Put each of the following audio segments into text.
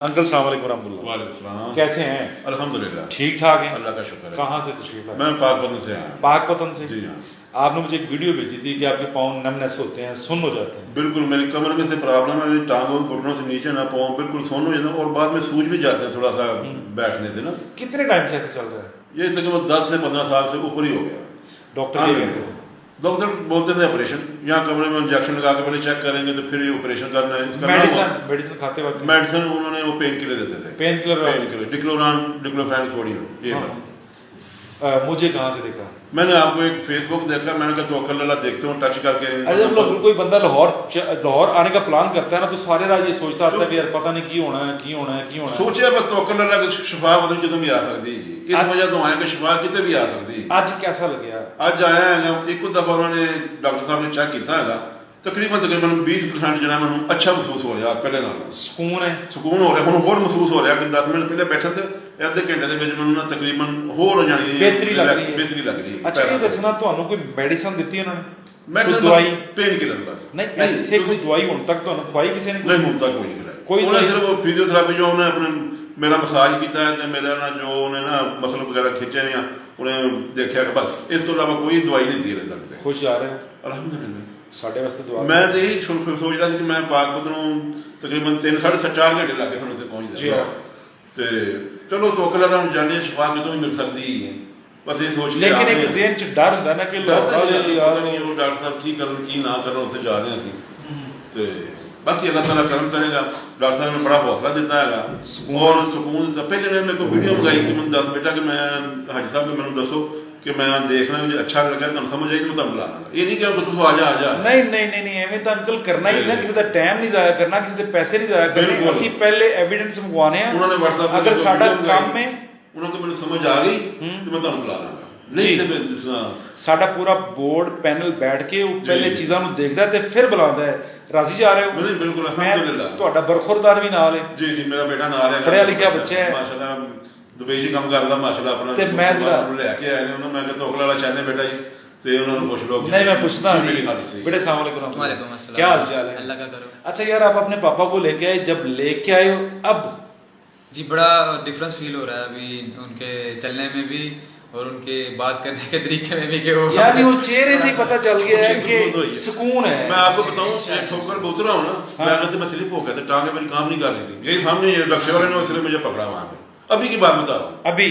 Uncle सलाम वालेकुम रहमतुल्लाह। वालेकुम सलाम। कैसे हैं? अल्हम्दुलिल्लाह ठीक ठाक हैं? अल्लाह का शुक्र है। कहाँ से तशरीफ लाए? मैं पाकपतन से आया। पाकपतन से? जी हाँ। आपने मुझे एक वीडियो भेजी थी कि आपके पाँव नमनेस होते हैं, सुन्न हो जाते हैं। बिल्कुल मेरी कमर में से प्रॉब्लम है, मेरी टांगों घुटनों से नीचे ना पाँव बिल्कुल सुन्न हो जाते हैं और बाद में सूज भी जाते हैं थोड़ा सा बैठने से ना। कितने टाइम से ऐसे चल रहा है? ये तकरीबन 10 से 15 साल से ऊपर ही हो गया। डॉक्टर क्या कहते हैं? डॉक्टर बोलते थे ऑपरेशन, यहाँ कमरे में इंजेक्शन लगा के पहले चेक करेंगे तो फिर ये ऑपरेशन करना है। इसका मेडिसिन खाते वक्त मेडिसिन उन्होंने वो पेन किलर देते थे। पेन किलर डिक्लोफेन सोडियम ये बस। मुझे कहाँ से देखा? मैंने आपको एक फेसबुक देखा, मैंने कहा तो अल्लाह देखते हो टच करके। जब लोग कोई बंदा लाहौर आने का प्लान करता है ना तो सारे रात ये सोचता था कि यार पता नहीं की होना है की होना है की होना है। सोचे बस तो अल्लाह की शिफा बदल जो भी आ सकती है, इस वजह तो आए कि शिफा कितने भी आ सकती है। आज कैसा लगे? ਅੱਜ ਆਇਆ ਹੈਗਾ ਇੱਕ ਦਫਾ ਉਹਨਾਂ ਨੇ ਡਾਕਟਰ ਸਾਹਿਬ ਨੇ ਚੈੱਕ ਕੀਤਾ ਹੈਗਾ, ਤਕਰੀਬਨ 20% ਜਿਹੜਾ ਮੈਨੂੰ ਅੱਛਾ ਮਹਿਸੂਸ ਹੋ ਰਿਹਾ ਪਹਿਲੇ ਨਾਲੋਂ। ਸਕੂਨ ਹੈ? ਸਕੂਨ ਹੋ ਰਿਹਾ, ਹੁਣ ਹੋਰ ਮਹਿਸੂਸ ਹੋ ਰਿਹਾ ਕਿ 10 ਮਿੰਟ ਪਹਿਲੇ ਬੈਠਾ ਤੇ ਅੱਧੇ ਘੰਟੇ ਦੇ ਵਿੱਚ ਮੈਨੂੰ ਨਾ ਤਕਰੀਬਨ ਹੋਰ ਹੋ ਜਾਣੀ ਹੈ, ਬਿਹਤਰੀ ਲੱਗ ਰਹੀ ਹੈ। ਬਿਹਤਰੀ ਲੱਗ ਰਹੀ ਹੈ। ਅੱਛਾ ਇਹ ਦੱਸਣਾ ਤੁਹਾਨੂੰ ਕੋਈ ਮੈਡੀਸਨ ਦਿੱਤੀ ਉਹਨਾਂ ਨੇ? ਮੈਂ ਦਵਾਈ ਪੇਨ ਕਿਲਰ ਬਸ। ਨਹੀਂ ਇੱਥੇ ਕੋਈ ਦਵਾਈ ਹੁਣ ਤੱਕ ਤੁਹਾਨੂੰ ਖਵਾਈ ਕਿਸੇ ਨੇ? ਨਹੀਂ ਹੁਣ ਤੱਕ ਕੋਈ ਨਹੀਂ ਕੋਈ ਉਹਨੇ ਸਿਰਫ ਫਿਜ਼ੀਓਥੈਰੇਪੀ ਜੋ ਉਹਨੇ ਆਪਣੇ ਮੇਰਾ ਮਸਾਜ ਕੀਤਾ ਹੈ ਤੇ ਮੇਰਾ ਨਾ ਜੋ ਉਹਨੇ ਨਾ ਮਸਲ ਵਗੈਰਾ ਖਿੱਚੇ ਨੇ, ਉਹਨੇ ਦੇਖਿਆ ਕਿ ਬਸ ਇਸ ਤੋਂ ਇਲਾਵਾ ਕੋਈ ਦਵਾਈ ਨਹੀਂ ਦੇ ਰਿਹਾ ਤੱਕ। ਖੁਸ਼ ਜਾ ਰਹੇ ਹੋ? ਅਲਹਮਦੁਲਿਲਾ। ਸਾਡੇ ਵਾਸਤੇ ਦੁਆ। ਮੈਂ ਤੇ ਇਹ ਸੋਚ ਰਿਹਾ ਸੀ ਕਿ ਮੈਂ ਪਾਕਪਤ ਨੂੰ ਤਕਰੀਬਨ 3-4.5 ਘੰਟੇ ਲੱਗੇ ਤੁਹਾਨੂੰ ਇੱਥੇ ਪਹੁੰਚਦੇ ਤੇ ਚਲੋ ਤੋਕਲਾ ਨੂੰ ਜਾਣੇ ਸ਼ਿਫਾ ਕਿਤੋਂ ਵੀ ਮਿਲ ਸਕਦੀ ਹੈ, ਬਸ ਇਹ ਸੋਚ ਕੇ। ਲੇਕਿਨ ਇੱਕ ਜ਼ਿਹਨ ਚ ਡਰ ਹੁੰਦਾ ਨਾ ਕਿ ਪਤਾ ਨਹੀਂ ਉਹ ਡਾਕਟਰ ਸਾਹਿਬ ਕੀ ਕਰਨ ਕੀ ਨਾ ਕਰਨ, ਉੱਥੇ ਜਾ ਰਹੇ ਅਸੀਂ ਤੇ ਬਾਕੀ ਅੱਲਾਹ ਤਾਲਾ ਕਰਮ ਕਰੇਗਾ। ਡਾਕਟਰ ਸਾਹਿਬ ਨੇ ਬੜਾ ਹੌਸਲਾ ਦਿੱਤਾ ਹੈਗਾ ਔਰ ਸਕੂਨ ਦਿੱਤਾ। ਪਹਿਲੇ ਨੇ ਮੇਰੇ ਕੋਲ ਵੀਡੀਓ ਮੰਗਾਈ ਕਿ ਮੈਨੂੰ ਦੱਸ ਬੇਟਾ ਕਿ ਮੈਂ ਹਾਜੀ ਸਾਹਿਬ ਨੂੰ ਮੈਨੂੰ ਦੱਸੋ ਕਿ ਮੈਂ ਦੇਖਣਾ ਜੇ ਅੱਛਾ ਲੱਗਾ ਤੁਹਾਨੂੰ ਸਮਝ ਆਈ ਤਾਂ ਮੈਂ ਤੁਹਾਨੂੰ ਬੁਲਾ ਲਾਂਗਾ। ਇਹ ਨਹੀਂ ਕਿ ਤੂੰ ਆ ਜਾ। ਨਹੀਂ ਐਵੇਂ ਤਾਂ ਅੰਕਲ ਕਰਨਾ ਹੀ ਨਾ, ਕਿਸੇ ਦਾ ਟਾਈਮ ਨਹੀਂ ਜ਼ਾਇਆ ਕਰਨਾ, ਕਿਸੇ ਦੇ ਪੈਸੇ ਨਹੀਂ ਜ਼ਾਇਆ ਕਰਨੇ। ਅਸੀਂ ਪਹਿਲੇ ਐਵੀਡੈਂਸ ਮੰਗਵਾਉਣੇ ਆ। ਉਹਨਾਂ ਨੇ WhatsApp ਅਗਰ ਸਾਡਾ ਕੰਮ ਹੈ ਉਹਨਾਂ ਤੋਂ ਮੈਨੂੰ ਸਮਝ ਆ ਗਈ ਤੇ ਮੈਂ ਤੁਹਾਨੂੰ ਬੁਲਾ ਲਾਂਗਾ। ਨਹੀਂ ਤੇ ਫਿਰ ਸਾਡਾ ਪੂਰਾ ਬੋਰਡ ਪੈਨਲ ਬੈਠ ਕੇ ਉਹ ਪਹਿਲੇ ਚੀਜ਼ਾਂ ਨੂੰ ਦੇਖਦਾ ਤੇ ਫਿਰ ਬੁਲਾਉਂਦਾ ਹੈ। ਰਾਜ਼ੀ ਜਾ ਰਹੇ ਹੋ? ਨਹੀਂ ਬਿਲਕੁਲ ਅਲਹਮਦੁਲਿਲਾ। ਤੁਹਾਡਾ ਬਰਖੁਰਦਾਰ ਵੀ ਨਾਲ ਹੈ? ਜੀ ਮੇਰਾ ਬੇਟਾ ਨਾਲ ਹੈ, ਪੜ੍ਹਿਆ ਲਿਖਿਆ ਬੱਚਾ ਹੈ ਮਾਸ਼ਾਅੱਲਾ, ਦੁਬਈ 'ਚ ਕੰਮ ਕਰਦਾ ਮਾਸ਼ਾਅੱਲਾ ਆਪਣਾ। ਤੇ ਮੈਂ ਲੈ ਕੇ ਆਏ ਨੇ ਉਹਨਾਂ, ਮੈਂ ਕਿਹਾ ਤੋਕਲਾ ਵਾਲਾ ਚਾਹਨੇ ਬੇਟਾ ਜੀ ਤੇ ਉਹਨਾਂ ਨੂੰ ਪੁੱਛ ਲਓ। नहीं मैं पूछता हूँ बेटे अस्सलाम वालेकुम। वालेकुम अस्सलाम। क्या हाल चाल है? अल्लाह का करो। अच्छा यार आप अपने पापा को लेके आए, जब लेके आए हो अब जी बड़ा डिफरेंस फील हो रहा है अभी उनके चलने में भी और उनके बात करने के तरीके में भी कि वो यार वो चेहरे से पता चल गया है कि सुकून है। मैं आपको बताऊं ठोकर उतरा हूं ना, मैं स्लिप हो गया था, टांगे मेरी काम नहीं कर रही थी। यही सामने ये लक्ष्य ने इसलिए मुझे पकड़ा वहां पे। अभी की बात बता रहा हूं। अभी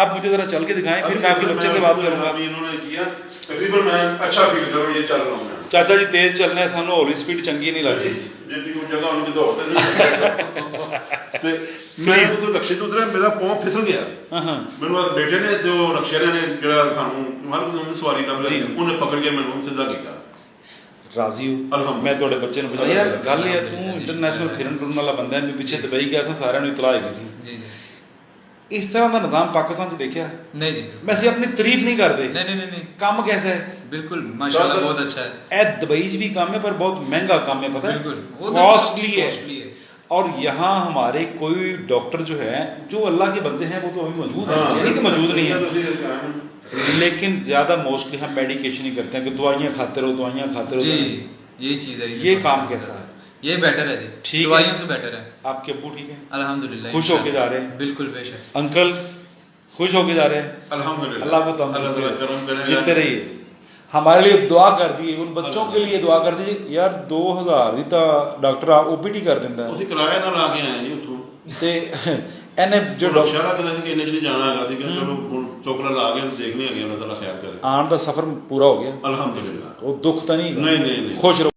आप मुझे जरा चल के दिखाएं, फिर मैं आपके बच्चे से बात करूंगा। अभी इन्होंने किया तकरीबन मैं अच्छा फील कर रहा हूं, ये चल रहा हूं मैं। चाचा जी तेज चलना है, सानू हौली स्पीड चंगी नहीं लगती। जितनी कोई जगह उनकी दौड़ते नहीं ते मैं तो लक्ष्य तो उतरा, मेरा पांव फिसल गया। ਮੈਨੂੰ ਆ ਬੇਟੇ ਨੇ ਤੇ ਉਹ ਰਕਸ਼ੇ ਨੇ ਜਿਹੜਾ ਸਾਨੂੰ ਹਰ ਸਵਾਰੀ ਲੱਭ ਲਈ, ਉਹਨੇ ਪਕੜ ਕੇ ਮੈਨੂੰ ਸਿੱਧਾ ਕੀਤਾ। ਰਾਜ਼ੀ ਹੋ? ਮੈਂ ਤੁਹਾਡੇ ਬੱਚੇ ਨੂੰ ਪੁੱਛਿਆ ਯਾਰ ਗੱਲ ਇਹ ਤੂੰ ਇੰਟਰਨੈਸ਼ਨਲ ਫਿਰਨ ਟੁਰਨ ਵਾਲਾ ਬੰਦਾ ਹੈ, ਪਿੱਛੇ ਦੁਬਈ ਗਿਆ ਸੀ, ਸਾਰਿਆਂ ਨੂੰ ਇਤਲਾਹ ਹੈਗੀ ਸੀ। जी ਇਸ ਤਰ੍ਹਾਂ ਦਾ ਨਿਜ਼ਾਮ ਪਾਕਿਸਤਾਨ 'ਚ ਦੇਖਿਆ? नहीं जी ਵੈਸੇ ਆਪਣੀ ਤਾਰੀਫ ਨਹੀਂ ਕਰਦੇ। नहीं ਕੰਮ कैसा है? बिल्कुल माशाल्लाह बहुत अच्छा है। ए दुबई भी काम है पर बहुत महंगा काम है, पता है? बिल्कुल वो कॉस्टली है। है। और यहाँ हमारे कोई डॉक्टर जो है जो अल्लाह के बंदे हैं वो तो अभी मौजूद है, नहीं कि मौजूद नहीं है, लेकिन ज्यादा मोस्टली हम मेडिकेशन ही करते हैं कि दवाइयाँ खाते रहो जी यही चीज है। ये काम कैसा है? ये बेटर है जी, ठीक दवाइयों से बेटर है। आपके अब्बू ठीक है? अल्हम्दुलिल्लाह खुश होके जा रहे हैं? बिल्कुल बेशक। अंकल खुश होके जा रहे हैं? अल्हम्दुलिल्लाह। अल्लाह को तंदुरुस्ती जीते रहिए। हमारे लिए दुआ कर दी, उन बच्चों के लिए दुआ कर दीजिए यार। 2000 ਦੀ ਤਾਂ ਡਾਕਟਰ OPD ਕਰ ਦਿੰਦਾ ਹੈ। ਅਸੀਂ ਕਿਰਾਇਆ ਨਾਲ ਆ ਕੇ ਆਏ ਜੀ ਉੱਥੋਂ ਤੇ ਇਹਨੇ ਜੋ ਡਾਕਟਰ ਕਹਿੰਦਾ ਸੀ ਕਿ ਇੰਨੇ ਚ ਜਾਣਾ ਹੈਗਾ ਸੀ ਕਿ ਚਲੋ ਹੁਣ ਚੋਕਲਾ ਲਾ ਕੇ ਦੇਖਣੇ ਹੈਗੇ, ਉਹਨਾਂ ਦਾ ਖਿਆਲ ਕਰੇ। ਆਉਣ ਦਾ ਸਫ਼ਰ ਪੂਰਾ ਹੋ ਗਿਆ ਅਲਹਮਦੁਲਿल्लाह। ਉਹ ਦੁੱਖ ਤਾਂ ਨਹੀਂ? ਨਹੀਂ ਖੁਸ਼ ਰਹੋ।